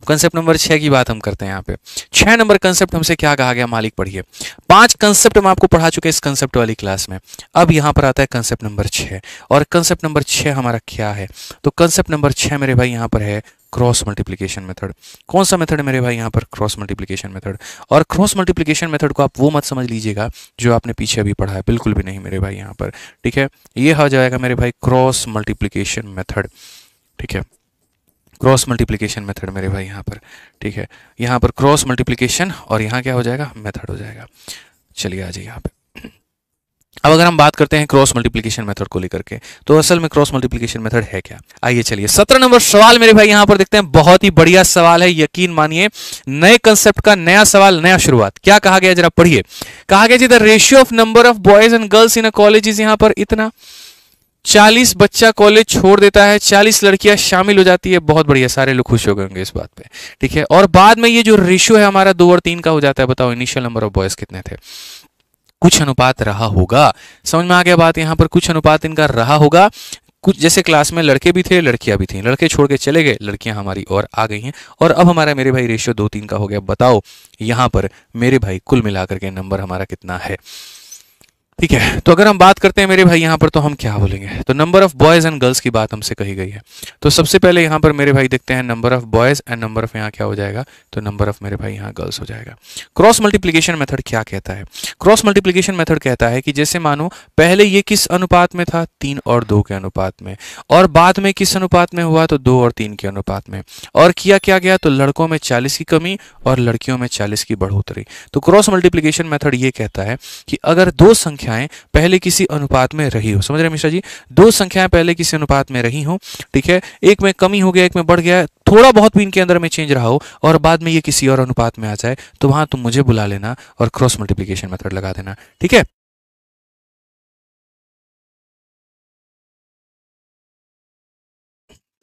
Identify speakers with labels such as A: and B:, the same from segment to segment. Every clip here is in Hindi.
A: कंसेप्ट नंबर 6 की बात हम करते हैं यहाँ पे। 6 नंबर कंसेप्ट हमसे क्या कहा गया, मालिक पढ़िए। 5 कंसेप्ट हम आपको पढ़ा चुके हैं इस कंसेप्ट वाली क्लास में। अब यहाँ पर आता है कंसेप्ट नंबर 6, और कंसेप्ट नंबर 6 हमारा क्या है, तो कंसेप्ट नंबर 6 मेरे भाई यहाँ पर है क्रॉस मल्टीप्लिकेशन मेथड। कौन सा मेथड है मेरे भाई यहाँ पर, क्रॉस मल्टीप्लिकेशन मेथड। और क्रॉस मल्टीप्लिकेशन मेथड को आप वो मत समझ लीजिएगा जो आपने पीछे अभी पढ़ा है, बिल्कुल भी नहीं मेरे भाई यहाँ पर, ठीक है। ये हो जाएगा मेरे भाई क्रॉस मल्टीप्लिकेशन मेथड, ठीक है, क्रॉस मल्टीप्लिकेशन मेथड मेरे भाई यहाँ पर, ठीक है। यहाँ पर क्रॉस मल्टीप्लिकेशन और यहाँ क्या हो जाएगा, मेथड हो जाएगा। चलिए आ जाइए यहाँ पे। अब अगर हम बात करते हैं क्रॉस मल्टीप्लिकेशन मेथड को लेकर के, तो असल में क्रॉस मल्टीप्लिकेशन मेथड है क्या, आइए चलिए 17 नंबर सवाल मेरे भाई यहां पर देखते हैं। बहुत ही बढ़िया सवाल है, यकीन मानिए, नए कंसेप्ट का नया सवाल, नया शुरुआत। क्या कहा गया जरा पढ़िए। कहा गया जी the ratio of number of boys and girls in a college is, यहां पर इतना 40 बच्चा कॉलेज छोड़ देता है, 40 लड़कियां शामिल हो जाती है। बहुत बढ़िया, सारे लोग खुश हो गए होंगे इस बात पे, ठीक है। और बाद में ये जो रेशियो है हमारा 2 और 3 का हो जाता है। बताओ इनिशियल नंबर ऑफ बॉयज कितने थे, कुछ अनुपात रहा होगा। समझ में आ गया बात, यहां पर कुछ अनुपात इनका रहा होगा। कुछ जैसे क्लास में लड़के भी थे, लड़कियां भी थी, लड़के छोड़ के चले गए, लड़कियां हमारी और आ गई हैं, और अब हमारा मेरे भाई रेशियो 2-3 का हो गया। बताओ यहां पर मेरे भाई कुल मिलाकर के नंबर हमारा कितना है, ठीक है। तो अगर हम बात करते हैं मेरे भाई यहाँ पर, तो हम क्या बोलेंगे, तो number of boys and girls की बात हमसे कही गई है। तो सबसे पहले यहाँ पर मेरे भाई देखते हैं number of boys and number of यहाँ क्या हो जाएगा, तो नंबर ऑफ मेरे भाई यहाँ गर्ल्स हो जाएगा। क्रॉस मल्टीप्लिकेशन मेथड क्या कहता है, क्रॉस मल्टीप्लिकेशन मेथड कहता है कि जैसे मानो पहले ये किस अनुपात में था, 3 और 2 के अनुपात में, और बाद में किस अनुपात में हुआ, तो 2 और 3 के अनुपात में, और किया क्या गया, तो लड़कों में 40 की कमी और लड़कियों में 40 की बढ़ोतरी। तो क्रॉस मल्टीप्लिकेशन मेथड ये कहता है कि अगर दो संख्याएं पहले किसी अनुपात में रही हो, समझ रहे मिश्रा जी, दो संख्याएं पहले किसी अनुपात में रही हो, ठीक है, एक में कमी हो गया, एक में बढ़ गया, थोड़ा बहुत भी इनके अंदर में चेंज रहा हो, और बाद में ये किसी और अनुपात में आ जाए, तो वहां तुम मुझे बुला लेना और क्रॉस मल्टीप्लिकेशन मेथड लगा देना, ठीक है।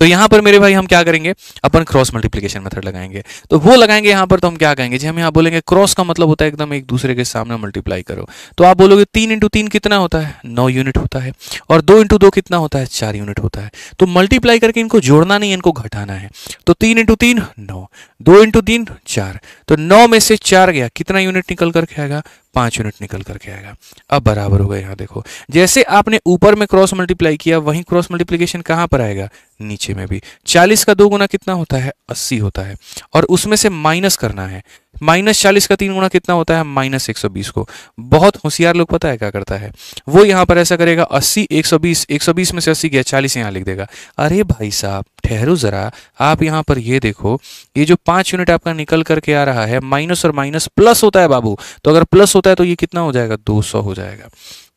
A: तो यहां पर मेरे भाई हम क्या करेंगे, अपन क्रॉस मल्टीप्लिकेशन मेथड लगाएंगे। तो वो लगाएंगे यहां पर, तो हम क्या कहेंगे जी, हम यहां बोलेंगे क्रॉस का मतलब होता है एकदम एक दूसरे के सामने मल्टीप्लाई करो। तो आप बोलोगे 3 इंटू 3 कितना होता है, 9 यूनिट होता है, और 2 इंटू 2 कितना होता है, 4 यूनिट होता है। तो मल्टीप्लाई करके इनको जोड़ना नहीं, इनको घटाना है। तो 3 इंटू 3 9, 2 इंटू 3 4, तो 9 में से 4 गया, कितना यूनिट निकल करके आएगा, 5 यूनिट निकल करके आएगा। अब बराबर होगा, यहाँ देखो जैसे आपने ऊपर में क्रॉस मल्टीप्लाई किया, वहीं क्रॉस मल्टीप्लिकेशन कहां पर आएगा, नीचे में भी। 40 का 2 गुना कितना होता है, 80 होता है, और उसमें से माइनस करना है। -40 का 3 गुना कितना होता है, -120 को। बहुत होशियार लोग पता है क्या करता है, वो यहां पर ऐसा करेगा 80 120, 120 में से 80 गया, 40 यहां लिख देगा। अरे भाई साहब ठहरो जरा, आप यहां पर ये देखो, ये जो 5 यूनिट आपका निकल करके आ रहा है, माइनस और माइनस प्लस होता है बाबू। तो अगर प्लस होता है तो ये कितना हो जाएगा, 200 हो जाएगा,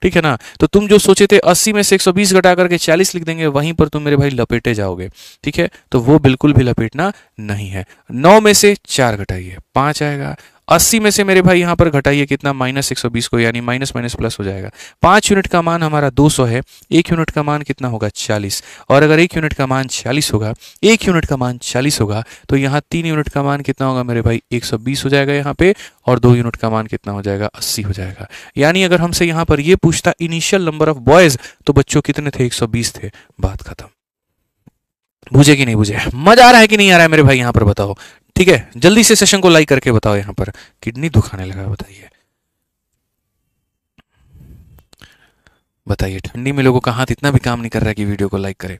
A: ठीक है ना। तो तुम जो सोचे थे 80 में से 120 घटा करके 40 लिख देंगे, वहीं पर तुम मेरे भाई लपेटे जाओगे, ठीक है। तो वो बिल्कुल भी लपेटना नहीं है। 9 में से 4 घटाइए, 5 आएगा। 80 में से मेरे भाई यहाँ पर घटाइए कितना, -120 को, यानी माइनस माइनस प्लस हो जाएगा। 5 यूनिट का मान हमारा 200 है, 1 यूनिट का मान कितना होगा, 40। और अगर 1 यूनिट का मान 40 होगा, 1 यूनिट का मान 40 होगा, तो यहाँ 3 यूनिट का मान कितना होगा मेरे भाई, 120 हो जाएगा यहाँ पे, और 2 यूनिट का मान कितना हो जाएगा, 80 हो जाएगा। यानी अगर हमसे यहाँ पर ये पूछता इनिशियल नंबर ऑफ बॉयज, तो बच्चों कितने थे, 120 थे, बात खत्म। बुझे कि नहीं बुझे, मजा आ रहा है कि नहीं आ रहा है मेरे भाई, यहाँ पर बताओ, ठीक है। जल्दी से सेशन को लाइक करके बताओ, यहाँ पर किडनी दुखाने लगा, बताइए बताइए, ठंडी में लोगों का हाथ इतना भी काम नहीं कर रहा है कि वीडियो को लाइक करे।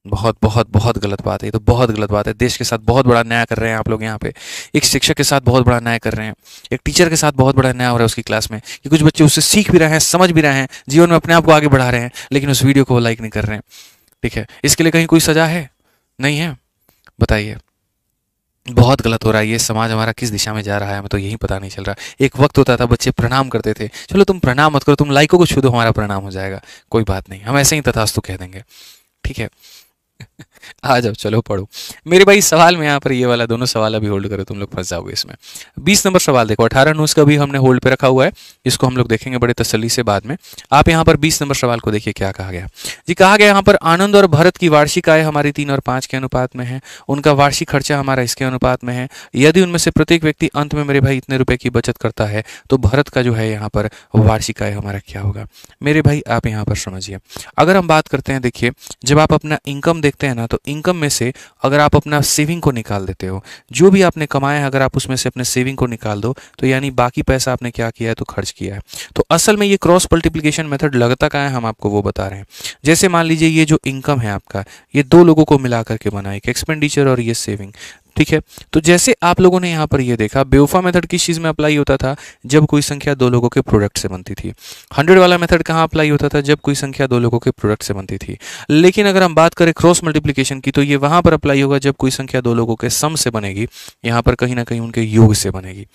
A: बहुत बहुत बहुत गलत बात है, ये तो बहुत गलत बात है। देश के साथ बहुत बड़ा अन्याय कर रहे हैं आप लोग यहाँ पे। एक शिक्षक के साथ बहुत बड़ा अन्याय कर रहे हैं, एक टीचर के साथ बहुत बड़ा अन्याय हो रहा है उसकी क्लास में, कि कुछ बच्चे उससे सीख भी रहे हैं, समझ भी रहे हैं, जीवन में अपने आप को आगे बढ़ा रहे हैं, लेकिन उस वीडियो को लाइक नहीं कर रहे हैं, ठीक है। इसके लिए कहीं कोई सजा है, नहीं है, बताइए। बहुत गलत हो रहा है ये, समाज हमारा किस दिशा में जा रहा है हमें तो यही पता नहीं चल रहा। एक वक्त होता था बच्चे प्रणाम करते थे, चलो तुम प्रणाम मत करो, तुम लाइकों को छू दो, हमारा प्रणाम हो जाएगा, कोई बात नहीं, हम ऐसे ही तथास्तु कह देंगे, ठीक है। आ जाओ चलो पढ़ो मेरे भाई। सवाल में यहाँ पर ये वाला दोनों सवाल अभी होल्ड करो, तुम लोग फंस जाओगे इसमें। 20 नंबर सवाल देखो, 18 नूस का भी हमने होल्ड पे रखा हुआ है, इसको हम लोग देखेंगे बड़े तसल्ली से बाद में। आप यहाँ पर 20 नंबर सवाल को देखिए क्या कहा गया जी। कहा गया यहाँ पर आनंद और भरत की वार्षिक आय हमारी 3 और 5 के अनुपात में है, उनका वार्षिक खर्चा हमारा इसके अनुपात में है। यदि उनमें से प्रत्येक व्यक्ति अंत में मेरे भाई इतने रुपए की बचत करता है, तो भरत का जो है यहाँ पर वार्षिक आय हमारा क्या होगा। मेरे भाई आप यहाँ पर समझिए, अगर हम बात करते हैं, देखिए जब आप अपना इनकम देखते हैं ना, तो इनकम में से अगर आप अपना सेविंग को निकाल देते हो, जो भी आपने कमाया है अगर आप उसमें से अपने सेविंग को निकाल दो तो यानी बाकी पैसा आपने क्या किया है तो खर्च किया है। तो असल में ये क्रॉस मल्टीप्लिकेशन मेथड लगता क्या है, हम आपको वो बता रहे हैं। जैसे मान लीजिए ये जो इनकम है आपका, ये दो लोगों को मिला करके बना, एक एक्सपेंडिचर और ये सेविंग, ठीक है। तो जैसे आप लोगों ने यहाँ पर ये देखा, बेवफा मेथड किस चीज़ में अप्लाई होता था, जब कोई संख्या दो लोगों के प्रोडक्ट से बनती थी। 100 वाला मेथड कहाँ अप्लाई होता था, जब कोई संख्या दो लोगों के प्रोडक्ट से बनती थी। लेकिन अगर हम बात करें क्रॉस मल्टीप्लिकेशन की, तो ये वहाँ पर अप्लाई होगा जब कोई संख्या दो लोगों के सम से बनेगी, यहाँ पर कहीं ना कहीं उनके योग से बनेगी,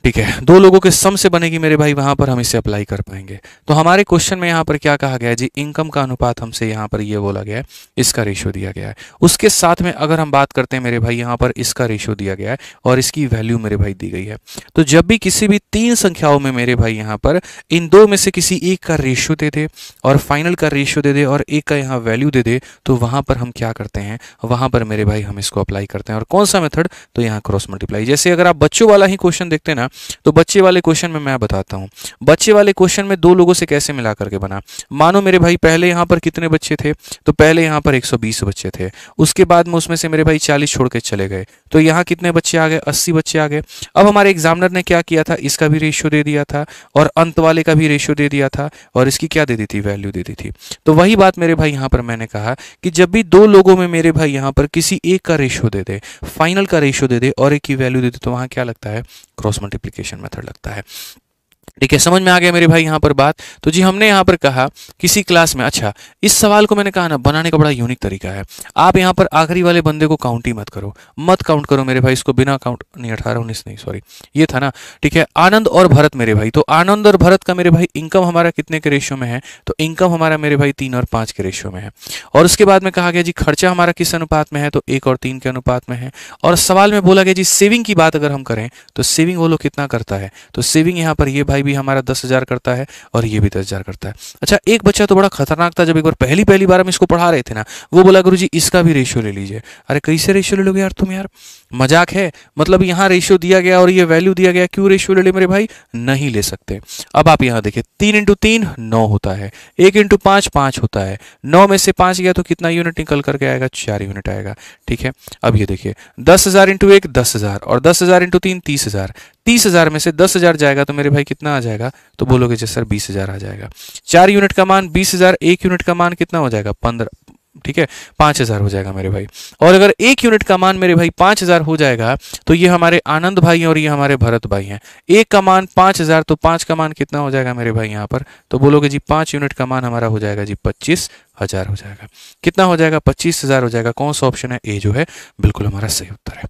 A: ठीक है। दो लोगों के सम से बनेगी मेरे भाई, वहां पर हम इसे अप्लाई कर पाएंगे। तो हमारे क्वेश्चन में यहाँ पर क्या कहा गया है जी, इनकम का अनुपात हमसे यहाँ पर ये बोला गया है, इसका रेशियो दिया गया है। उसके साथ में अगर हम बात करते हैं मेरे भाई, यहाँ पर इसका रेशियो दिया गया है और इसकी वैल्यू मेरे भाई दी गई है। तो जब भी किसी भी तीन संख्याओं में मेरे भाई यहाँ पर इन दो में से किसी एक का रेशियो दे दे और फाइनल का रेशियो दे दे और एक का यहाँ वैल्यू दे दे, तो वहां पर हम क्या करते हैं, वहां पर मेरे भाई हम इसको अप्लाई करते हैं। और कौन सा मेथड, तो यहाँ क्रॉस मल्टीप्लाई। जैसे अगर आप बच्चों वाला ही क्वेश्चन देखते हैं ना, तो बच्चे वाले क्वेश्चन में मैं बताता हूं, बच्चे वाले क्वेश्चन में दो लोगों से कैसे मिला करके बना। मानो मेरे भाई पहले यहां पर कितने बच्चे थे, तो पहले यहां पर 120 बच्चे थे, उसके बाद में उसमें से मेरे भाई 40 छोड़ के चले गए, तो यहां कितने बच्चे आ गए, 80 बच्चे आ गए। अब हमारे एग्जामिनर ने क्या किया था, इसका भी रेशियो दे दिया था और अंत वाले का भी रेशियो दे दिया था और इसकी क्या दे दी थी, वैल्यू दे दी थी। तो वही बात मेरे भाई यहां पर मैंने कहा कि जब भी दो लोगों में मेरे भाई यहां पर किसी एक का रेशियो दे दे, फाइनल का रेशियो दे दे और एक की वैल्यू दे दे, तो वहां क्या लगता है, क्रॉस मल्टीप्लिकेशन मेथड लगता है। ठीक है, समझ में आ गया मेरे भाई यहाँ पर बात। तो जी हमने यहाँ पर कहा किसी क्लास में, अच्छा इस सवाल को मैंने कहा ना बनाने का बड़ा यूनिक तरीका है। आप यहाँ पर आखिरी वाले बंदे को काउंट ही मत करो, मत काउंट करो मेरे भाई, इसको बिना काउंट नहीं, 18 19 नहीं सॉरी ये था ना, ठीक है। आनंद और भरत मेरे भाई, तो आनंद और भरत का मेरे भाई इनकम हमारा कितने के रेशियो में है, तो इनकम हमारा मेरे भाई 3 और 5 के रेशियो में है। और उसके बाद में कहा गया जी खर्चा हमारा किस अनुपात में है, तो 1 और 3 के अनुपात में है। और सवाल में बोला गया जी सेविंग की बात अगर हम करें तो सेविंग वो लोग कितना करता है, तो सेविंग यहाँ पर ये भाई भी हमारा 10,000 करता है और ये भी 10,000 करता है। अच्छा एक बच्चा तो बड़ा खतरनाक था, जब एक बार पहली बार हम इसको पढ़ा रहे थे ना, वो बोला गुरुजी इसका भी रेशियो ले लीजिए। अरे कैसे रेशियो ले लोगे यार तुम, यार मजाक है, मतलब यहाँ रेशियो दिया गया और ये वैल्यू दिया गया, क्यों रेशियो ले ले मेरे भाई, नहीं ले सकते। अब आप यहाँ देखिए 3 × 3 9 होता है, 1 × 5 5 होता है, 9 में से 5 गया तो कितना यूनिट निकल करके आएगा, 4 यूनिट आएगा, ठीक है। अब ये देखिए 10,000 × 1 10,000 और 10,000 × 3 30,000, 30,000 में से 10,000 जाएगा तो मेरे भाई कितना आ जाएगा, तो बोलोगे जी सर 20,000 आ जाएगा। 4 यूनिट का मान 20,000, 1 यूनिट का मान कितना हो जाएगा 15, ठीक है 5,000 हो जाएगा मेरे भाई। और अगर 1 यूनिट का मान मेरे भाई 5,000 हो जाएगा तो ये हमारे आनंद भाई हैं और ये हमारे भरत भाई हैं। 1 का मान 5,000 तो 5 का मान कितना हो जाएगा मेरे भाई यहाँ पर, तो बोलोगे जी 5 यूनिट का मान हमारा हो जाएगा जी 25,000 हो जाएगा। कितना हो जाएगा, 25,000 हो जाएगा। कौन सा ऑप्शन है, ए जो है बिल्कुल हमारा सही उत्तर है।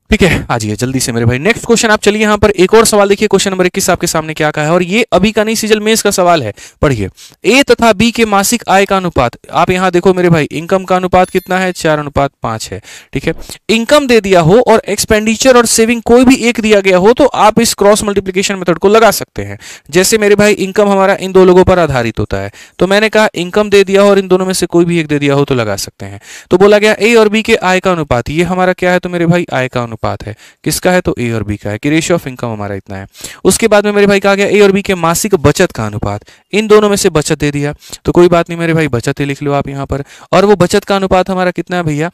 A: ठीक है, आ जाइए जल्दी से मेरे भाई नेक्स्ट क्वेश्चन। आप चलिए यहाँ पर एक और सवाल देखिए, क्वेश्चन नंबर 21 आपके सामने क्या कहा है, और ये अभी का नहीं सीजल मेंस का सवाल है, पढ़िए। ए तथा बी के मासिक आय का अनुपात, आप यहाँ देखो मेरे भाई इनकम का अनुपात कितना है, 4:5 है, ठीक है। इनकम दे दिया हो और एक्सपेंडिचर और सेविंग कोई भी एक दिया गया हो तो आप इस क्रॉस मल्टीप्लिकेशन मेथड को लगा सकते हैं। जैसे मेरे भाई इनकम हमारा इन दो लोगों पर आधारित होता है, तो मैंने कहा इनकम दे दिया हो और इन दोनों में से कोई भी एक दे दिया हो तो लगा सकते हैं। तो बोला गया ए और बी के आय का अनुपात, ये हमारा क्या है, तो मेरे भाई आय का अनुपात है, किसका है, तो ए और बी का है, कि रेशियो ऑफ इनकम हमारा इतना है। उसके बाद में मेरे भाई कहा गया ए और बी के मासिक बचत का अनुपात, इन दोनों में से बचत दे दिया तो कोई बात नहीं मेरे भाई, बचत ही लिख लो आप यहाँ पर। और वो बचत का अनुपात हमारा कितना है भैया,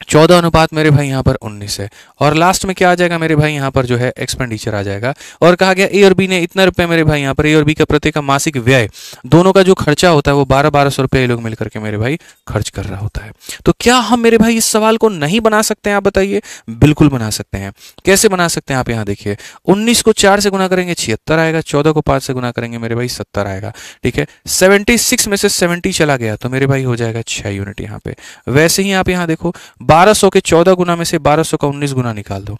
A: 14 अनुपात मेरे भाई यहाँ पर 19 है। और लास्ट में क्या आ जाएगा मेरे भाई, यहाँ पर जो है एक्सपेंडिचर आ जाएगा। और कहा गया ए और बी ने इतना रुपए मेरे भाई यहाँ पर, ए और बी का प्रत्येक का मासिक व्यय, दोनों का जो खर्चा होता है वो 1200 रुपये ये लोग मिलकर के मेरे भाई खर्च कर रहा होता है। तो क्या हम मेरे भाई इस सवाल को नहीं बना सकते हैं, आप बताइए। बिल्कुल बना सकते हैं। कैसे बना सकते हैं, आप यहाँ देखिए 19 को 4 से गुना करेंगे 76 आएगा, 14 को 5 से गुना करेंगे मेरे भाई 70 आएगा, ठीक है। 76 में से 70 चला गया तो मेरे भाई हो जाएगा 6 यूनिट यहाँ पे। वैसे ही आप यहाँ देखो 1200 के 14 गुना में से 1200 का 19 गुना निकाल दो,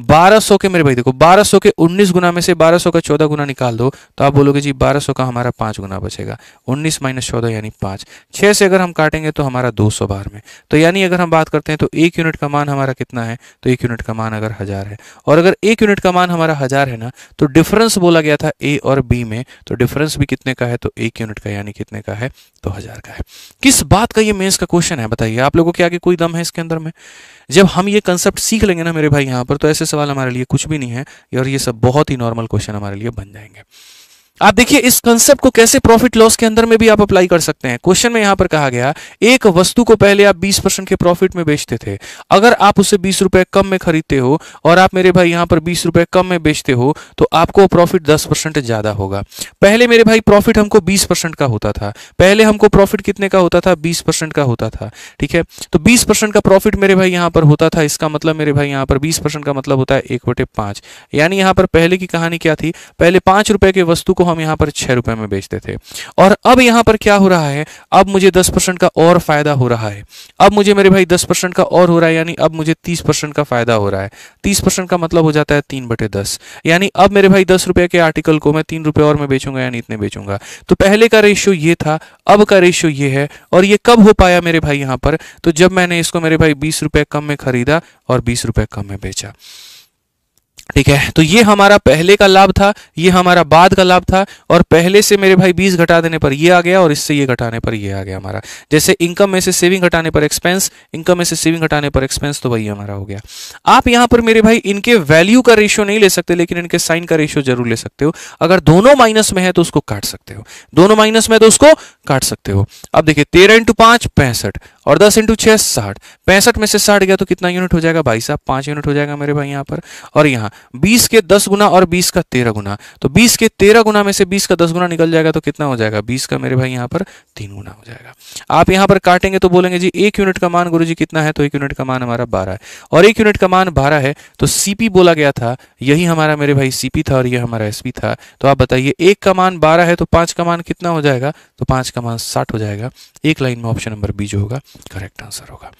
A: 1200 के मेरे भाई देखो 1200 के 19 गुना में से 1200 का 14 गुना निकाल दो, तो आप बोलोगे जी 1200 का हमारा 5 गुना बचेगा, 19 - 14 यानी 5, 6 से अगर हम काटेंगे तो हमारा 200 बार में। तो यानी अगर हम बात करते हैं तो 1 यूनिट का मान हमारा कितना है, तो 1 यूनिट का मान अगर 1000 है, और अगर 1 यूनिट का मान हमारा 1000 है ना, तो डिफरेंस बोला गया था ए और बी में, तो डिफरेंस भी कितने का है, तो 1 यूनिट का, यानी कितने का है, तो 1000 का है। किस बात का ये मेंस का क्वेश्चन है, बताइए आप लोगों के आगे कोई दम है इसके अंदर में। जब हम ये कंसेप्ट सीख लेंगे ना मेरे भाई यहाँ पर, तो ऐसे सवाल हमारे लिए कुछ भी नहीं है और ये सब बहुत ही नॉर्मल क्वेश्चन हमारे लिए बन जाएंगे। आप देखिए इस कंसेप्ट को कैसे प्रॉफिट लॉस के अंदर में भी आप अप्लाई कर सकते हैं। क्वेश्चन में यहां पर कहा गया एक वस्तु को पहले आप 20% के प्रॉफिट में बेचते थे, अगर आप उसे 20 रुपए कम में खरीदते हो और आप मेरे भाई यहां पर 20 रुपए कम में बेचते हो तो आपको प्रॉफिट 10% ज्यादा होगा। पहले मेरे भाई प्रॉफिट हमको 20% का होता था, पहले हमको प्रॉफिट कितने का होता था, 20% का होता था। ठीक है, तो 20% का प्रॉफिट मेरे भाई यहां पर होता था, इसका मतलब मेरे भाई यहां पर 20% का मतलब होता है 1/5। यानी यहां पर पहले की कहानी क्या थी, पहले 5 रुपए की वस्तु को हम यहां पर 6 रुपए में बेचते थे, और अब यहां पर क्या हो रहा है, अब मुझे 10% का और फायदा हो रहा है। अब मुझे मेरे भाई 10% का और हो रहा है, यानी अब मुझे 30% का फायदा हो रहा है। 30% का मतलब हो जाता है 3/10, यानी अब मेरे भाई 10 रुपए के आर्टिकल को मैं 3 रुपए और में बेचूंगा, यानी इतने बेचूंगा। तो पहले का रेशियो ये था, अब का रेशियो ये है। और ये कब हो पाया मेरे भाई यहां पर, तो जब मैंने इसको मेरे भाई 20 रुपए कम में खरीदा और 20 रुपए कम में बेचा। ठीक है, तो ये हमारा पहले का लाभ था, ये हमारा बाद का लाभ था, और पहले से मेरे भाई 20 घटा देने पर ये आ गया और इससे ये घटाने पर ये आ गया हमारा। जैसे इनकम में से सेविंग घटाने पर एक्सपेंस, इनकम में से सेविंग घटाने पर एक्सपेंस, तो वही हमारा हो गया। आप यहां पर मेरे भाई इनके वैल्यू का रेशियो नहीं ले सकते, लेकिन इनके साइन का रेशियो जरूर ले सकते हो। अगर दोनों माइनस में है तो उसको काट सकते हो, दोनों माइनस में तो उसको काट सकते हो। अब देखिए 13 × 5 65 और 10 × 6 60। 65 में से 60 गया तो कितना यूनिट हो जाएगा भाई साहब, 5 यूनिट हो जाएगा मेरे भाई यहाँ पर। और यहाँ 20 के 10 गुना और 20 का 13 गुना, तो 20 के 13 गुना में से 20 का 10 गुना निकल जाएगा तो कितना हो जाएगा, 20 का मेरे भाई यहाँ पर 3 गुना हो जाएगा। आप यहाँ पर काटेंगे तो बोलेंगे जी 1 यूनिट का मान गुरुजी कितना है, तो 1 यूनिट का मान हमारा 12 है, और 1 यूनिट का मान 12 है तो सीपी बोला गया था, यही हमारा मेरे भाई सीपी था और ये हमारा एसपी था। तो आप बताइए 1 का मान 12 है तो 5 का मान कितना हो जाएगा, तो 5 का मान 60 हो जाएगा। एक लाइन में ऑप्शन नंबर बी जो होगा करेक्ट आंसर होगा।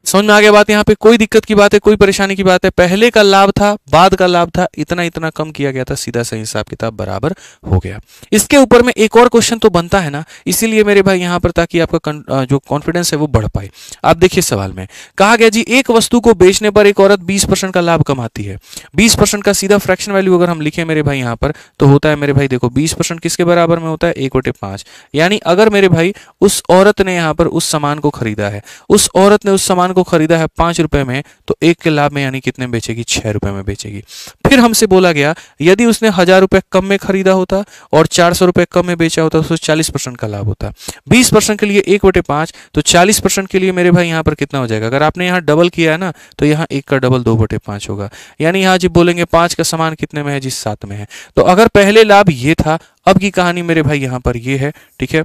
A: समझ में आ गया बात, यहाँ पे कोई दिक्कत की बात है, कोई परेशानी की बात है, पहले का लाभ था, बाद का लाभ था, इतना इतना कम किया गया था, सीधा सही हिसाब किताब बराबर हो गया। इसके ऊपर में एक और क्वेश्चन तो बनता है ना, इसीलिए मेरे भाई यहाँ पर, ताकि आपका जो कॉन्फिडेंस है वो बढ़ पाए। आप देखिए सवाल में कहा गया जी एक वस्तु को बेचने पर एक औरत 20% का लाभ कमाती है। 20% का सीधा फ्रैक्शन वैल्यू अगर हम लिखें मेरे भाई यहाँ पर, तो होता है मेरे भाई देखो 20% किसके बराबर में होता है, 1/5। यानी अगर मेरे भाई उस औरत ने यहाँ पर उस सामान को खरीदा है, उस औरत ने उस सामान को खरीदा है 5 रुपए में, तो 1 के लाभ में यानी कितने में बेचेगी, 6 रुपए में बेचेगी। फिर हमसे बोला गया यदि उसने 1000 रुपए कम में खरीदा होता और 400 रुपए कम में बेचा होता तो 40% का लाभ होता। 20% के लिए 1/5, तो 40% के लिए मेरे भाई यहाँ पर कितना हो जाएगा, अगर आपने यहाँ डबल किया है ना तो यहाँ 1 का डबल 2/5 होगा। यानी यहाँ जी बोलेंगे 5 का समान कितने में है जी, 7 में है। तो अगर पहले लाभ ये था, अब की कहानी मेरे भाई यहाँ पर ये है। ठीक है,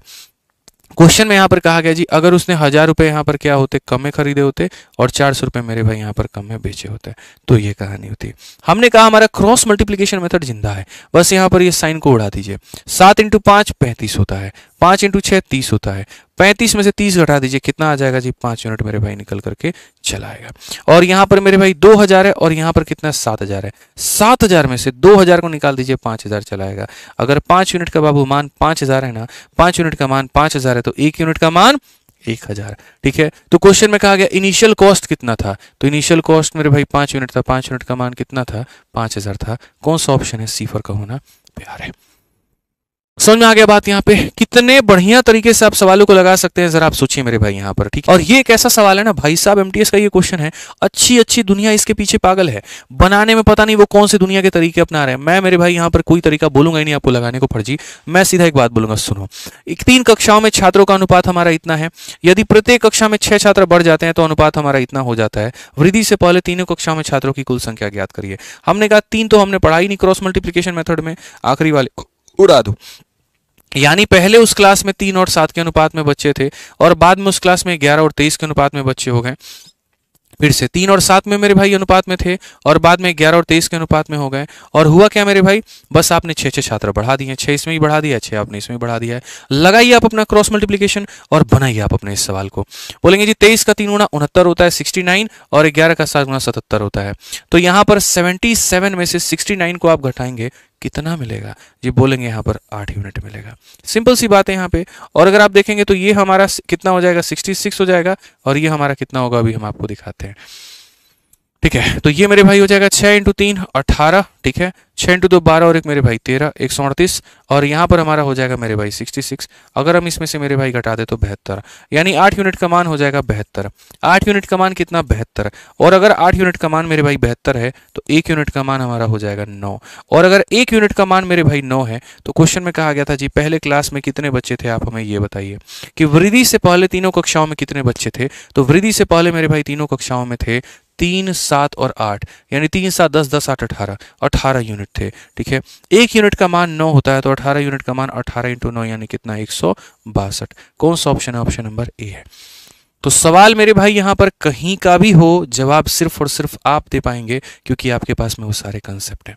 A: क्वेश्चन में यहाँ पर कहा गया जी अगर उसने 1000 रुपए यहाँ पर क्या होते, कम में खरीदे होते और 400 रुपए मेरे भाई यहाँ पर कम में बेचे होते, तो ये कहानी होती। हमने कहा हमारा क्रॉस मल्टीप्लिकेशन मेथड जिंदा है, बस यहाँ पर ये साइन को उड़ा दीजिए। 7 × 5 35 होता है, 5 × 6 30 होता है, 35 में से 30 घटा दीजिए, कितना आ जाएगा जी, 5 यूनिट मेरे भाई निकल करके चला आएगा। और यहाँ पर मेरे भाई 2000 है और यहाँ पर कितना 7000 है, 7000 में से 2000 को निकाल दीजिए, 5000 चला आएगा। अगर 5 यूनिट का बाबू मान 5000 है ना, 5 यूनिट का मान 5000 है तो 1 यूनिट का मान 1000। ठीक है, तो क्वेश्चन में कहा गया इनिशियल कॉस्ट कितना था, तो इनिशियल कॉस्ट मेरे भाई 5 यूनिट था, 5 यूनिट का मान कितना था, 5000 था। कौन सा ऑप्शन है, सी फॉर का होना प्यार है। समझ में आ गया बात, यहाँ पे कितने बढ़िया तरीके से आप सवालों को लगा सकते हैं, जरा आप सोचिए मेरे भाई यहाँ पर। ठीक, और ये एक ऐसा सवाल है ना भाई साहब, एमटीएस का ये क्वेश्चन है, अच्छी अच्छी दुनिया इसके पीछे पागल है, बनाने में पता नहीं वो कौन से दुनिया के तरीके अपना रहे हैं। मैं मेरे भाई यहाँ पर कोई तरीका बोलूंगा ही नहीं आपको लगाने को फर्जी, मैं सीधा एक बात बोलूंगा, सुनो। 3 कक्षाओं में छात्रों का अनुपात हमारा इतना है, यदि प्रत्येक कक्षा में 6 छात्र बढ़ जाते हैं तो अनुपात हमारा इतना हो जाता है। वृद्धि से पहले तीनों कक्षाओं में छात्रों की कुल संख्या ज्ञात करिए। हमने कहा 3 तो हमने पढ़ा ही नहीं क्रॉस मल्टीप्लिकेशन मेथड में, आखिरी वाले उड़ा दो। यानी पहले उस क्लास में 3 और 7 के अनुपात में बच्चे थे और बाद में उस क्लास में 11 और 23 के अनुपात में बच्चे हो गए। फिर से 3 और 7 में मेरे भाई अनुपात में थे और बाद में 11 और 23 के अनुपात में हो गए। और हुआ क्या मेरे भाई, बस आपने 6 छात्र बढ़ा दिए, 6 इसमें ही बढ़ा दिया, 6 आपने इसमें बढ़ा दिया है। लगाइए आप अपना क्रॉस मल्टीप्लिकेशन और बनाइए आप अपने इस सवाल को। बोलेंगे जी 23 का 3 गुना 69 होता है 69, और 11 का 7 गुना 77 होता है। तो यहाँ पर 77 में से 69 को आप घटाएंगे, कितना मिलेगा जी, बोलेंगे यहाँ पर 8 यूनिट मिलेगा। सिंपल सी बात है यहाँ पे। और अगर आप देखेंगे तो ये हमारा कितना हो जाएगा, 66 हो जाएगा, और ये हमारा कितना होगा अभी हम आपको दिखाते हैं। ठीक है, तो ये मेरे भाई हो जाएगा 6 × 3 18, ठीक है, 6 × 2 12 और एक मेरे भाई 13 138, और यहाँ पर हमारा हो जाएगा मेरे भाई 66। अगर हम इसमें से मेरे भाई घटा दे तो 72, यानी 8 यूनिट का मान हो जाएगा 72। 8 यूनिट का मान कितना? 72। और अगर 8 यूनिट का मान मेरे भाई 72 है तो 1 यूनिट का मान हमारा हो जाएगा 9। और अगर 1 यूनिट का मान मेरे भाई 9 है तो क्वेश्चन में कहा गया था जी पहले क्लास में कितने बच्चे थे, आप हमें ये बताइए कि वृद्धि से पहले तीनों कक्षाओं में कितने बच्चे थे। तो वृद्धि से पहले मेरे भाई तीनों कक्षाओं में थे 3 7 और 8, यानी 3 7 10 10 8 18, 18 यूनिट थे। ठीक है, 1 यूनिट का मान 9 होता है तो 18 यूनिट का मान 18 × 9 यानी कितना? 162। कौन सा ऑप्शन है? ऑप्शन नंबर ए है। तो सवाल मेरे भाई यहाँ पर कहीं का भी हो, जवाब सिर्फ और सिर्फ आप दे पाएंगे क्योंकि आपके पास में वो सारे कंसेप्ट हैं।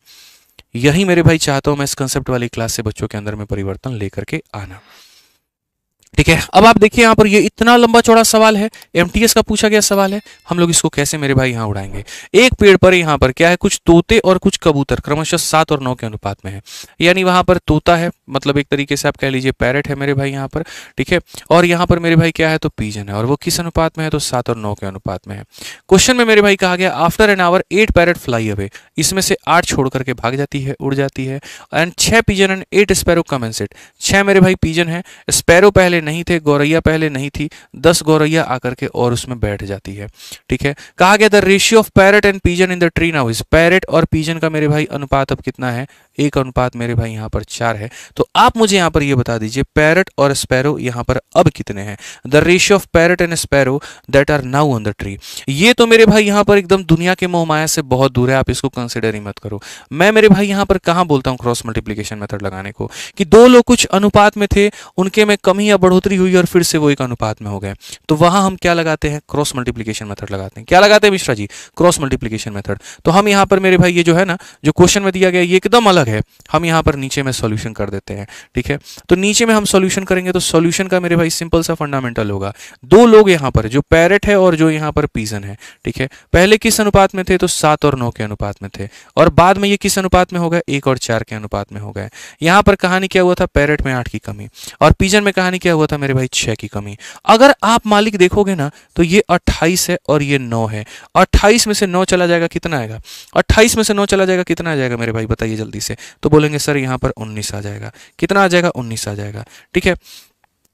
A: यही मेरे भाई चाहता हूं मैं इस कंसेप्ट वाली क्लास से बच्चों के अंदर में परिवर्तन लेकर के आना। ठीक है, अब आप देखिए यहाँ पर ये इतना लंबा चौड़ा सवाल है, एमटीएस का पूछा गया सवाल है। हम लोग इसको कैसे मेरे भाई यहाँ उड़ाएंगे? एक पेड़ पर यहाँ पर क्या है? कुछ तोते और कुछ कबूतर क्रमशः 7 और 9 के अनुपात में है। यानी वहां पर तोता है, मतलब एक तरीके से आप कह लीजिए पैरेट है मेरे भाई यहाँ पर। ठीक है, और यहाँ पर मेरे भाई क्या है? तो पीजन है, और वो किस अनुपात में है? तो 7 और 9 के अनुपात में है। क्वेश्चन में मेरे भाई कहा गया after an hour 8 parrot fly away, इसमें से 8 छोड़ करके भाग जाती है, उड़ जाती है। And 6 pigeon and 8 sparrow come and sit, 6 मेरे भाई पीजन है, स्पैरो पहले नहीं थे, गौरैया पहले नहीं थी, 10 गौरैया आकर के और उसमें बैठ जाती है। ठीक है, कहा गया the ratio of parrot and pigeon in the tree now is, parrot और पीजन का मेरे भाई अनुपात अब कितना है? 1 अनुपात मेरे भाई यहाँ पर 4 है। तो आप मुझे यहाँ पर ये बता दीजिए पैरेट और स्पैरो यहाँ पर अब कितने हैं? The ratio of parrot and sparrow that are now on the tree. ये तो मेरे भाई यहाँ पर एकदम दुनिया के मोह माया से बहुत दूर है, आप इसको कंसिडर ही मत करो। मैं मेरे भाई यहाँ पर कहाँ बोलता हूँ क्रॉस मल्टीप्लीकेशन मेथड लगाने को, कि दो लोग कुछ अनुपात में थे, उनके में कमी या बढ़ोतरी हुई और फिर से वो एक अनुपात में हो गए, तो वहां हम क्या लगाते हैं? क्रॉस मल्टीप्लीकेशन मेथड लगाते हैं। क्या लगाते हैं Mishra ji? Cross multiplication method. तो हम यहाँ पर मेरे भाई ये जो है ना, जो क्वेश्चन में दिया गया ये एकदम अलग है, हम यहाँ पर नीचे में सॉल्यूशन कर देते हैं। ठीक है, तो नीचे में हम सॉल्यूशन करेंगे तो सॉल्यूशन का मेरे भाई सिंपल सा फंडामेंटल होगा, दो लोग यहाँ पर जो पैरेट है और जो यहाँ पर पीजन है, ठीक है, पहले किस अनुपात में थे? तो 7 और 9 के अनुपात में थे, और बाद में ये किस अनुपात में हो गए? 1 और 4 के अनुपात में हो गए। यहाँ पर कहानी क्या हुआ था? पैरेट में 8 की कमी, और पीजन में कहानी क्या हुआ था मेरे भाई? 6 की कमी। अगर आप मालिक देखोगे ना तो ये 28 है और ये 9 है। 28 में से 9 चला जाएगा, कितना आएगा? 28 में से 9 चला जाएगा, कितना आ जाएगा मेरे भाई? बताइए जल्दी से। तो बोलेंगे सर यहाँ पर 19 आ जाएगा। कितना आ जाएगा? 19 आ जाएगा। ठीक है,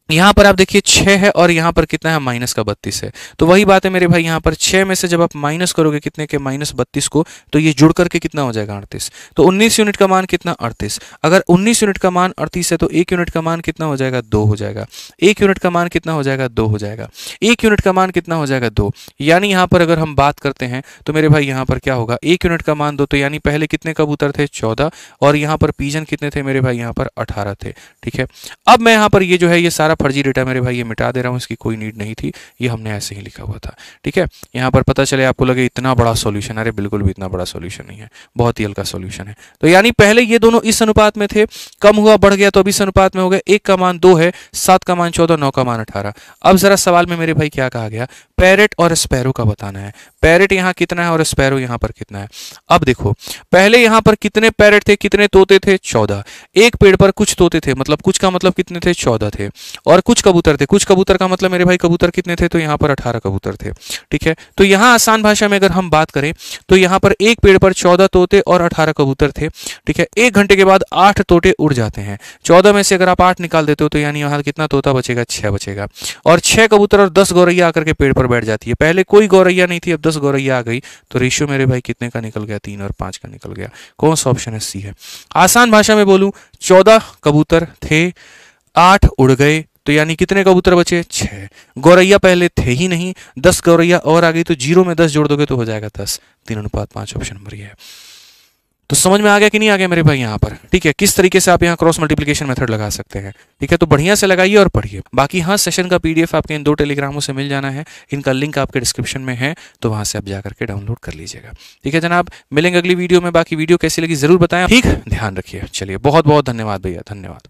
A: यहाँ पर आप देखिए 6 है और यहाँ पर कितना है? माइनस का 32 है। तो वही बात है मेरे भाई, यहाँ पर 6 में से जब आप माइनस करोगे कितने के? -32 को, तो ये जुड़ करके कितना हो जाएगा? 38। तो 19 यूनिट का मान कितना? 38। अगर 19 यूनिट का मान 38 है तो 1 यूनिट का मान कितना हो जाएगा? 2 हो जाएगा। 1 यूनिट का मान कितना हो जाएगा? 2 हो जाएगा। 1 यूनिट का मान कितना हो जाएगा? 2। यानी यहाँ पर अगर हम बात करते हैं तो मेरे भाई यहाँ पर क्या होगा? 1 यूनिट का मान 2, तो यानी पहले कितने कबूतर थे? 14, और यहाँ पर पीजन कितने थे मेरे भाई? यहाँ पर 18 थे। ठीक है, अब मैं यहाँ पर ये जो है ये सारा फर्जी डेटा मेरे भाई ये मिटा दे रहा हूं, इसकी कोई नीड नहीं थी, ये हमने ऐसे ही लिखा हुआ था। ठीक है, यहाँ पर पता चले आपको लगे इतना बड़ा सॉल्यूशन, अरे बिल्कुल भी इतना बड़ा सॉल्यूशन नहीं है, बहुत ही हल्का सॉल्यूशन है। तो यानी पहले ये दोनों इस अनुपात में थे, कम हुआ बढ़ गया तो अब इस अनुपात में हो गया। 1 का मान 2 है, 7 का मान 14, 9 का मान 18। अब जरा सवाल में मेरे भाई क्या कहा गया? पैरेट और स्पैरो का बताना है। पैरेट यहाँ कितना है और स्पैरो यहाँ पर कितना है? अब देखो पहले यहाँ पर कितने पैरेट थे, कितने तोते थे? 14। एक पेड़ पर कुछ तोते थे, मतलब कुछ का मतलब कितने थे? 14 थे, और कुछ कबूतर थे, कुछ कबूतर का मतलब मेरे भाई कबूतर कितने थे? तो यहाँ पर 18 कबूतर थे। ठीक है, तो यहाँ आसान भाषा में अगर हम बात करें तो यहाँ पर एक पेड़ पर 14 तोते और 18 कबूतर थे। ठीक है, 1 घंटे के बाद 8 तोते उड़ जाते हैं। 14 में से अगर आप 8 निकाल देते हो तो यानी यहाँ कितना तोता बचेगा? 6 बचेगा, और 6 कबूतर और 10 गौरैया आकर के पेड़ पर बैठ जाती है। पहले कोई गौरैया नहीं थी, अब 10 गौरैया आ गई, तो रेशियो मेरे भाई कितने का निकल गया? 3 और 5 का निकल गया। कौन सा ऑप्शन है? सी है। आसान भाषा में बोलूं, 14 कबूतर थे, 8 उड़ गए, तो यानी कितने कबूतर बचे? 6। गौरैया पहले थे ही नहीं, 10 गौरैया और आ गई, तो 0 में 10 जोड़ दोगे तो हो जाएगा 10। 3 अनुपात 5 ऑप्शन नंबर ये है। तो समझ में आ गया कि नहीं आ गया मेरे भाई यहाँ पर? ठीक है, किस तरीके से आप यहाँ क्रॉस मल्टीप्लिकेशन मेथड लगा सकते हैं। ठीक है, तो बढ़िया से लगाइए और पढ़िए। बाकी हाँ, सेशन का PDF आपके इन 2 टेलीग्रामों से मिल जाना है, इनका लिंक आपके डिस्क्रिप्शन में है, तो वहां से आप जाकर के डाउनलोड कर लीजिएगा। ठीक है जनाब, मिलेंगे अगली वीडियो में। बाकी वीडियो कैसी लगी जरूर बताएं। ठीक, ध्यान रखिए। चलिए, बहुत बहुत धन्यवाद भैया, धन्यवाद।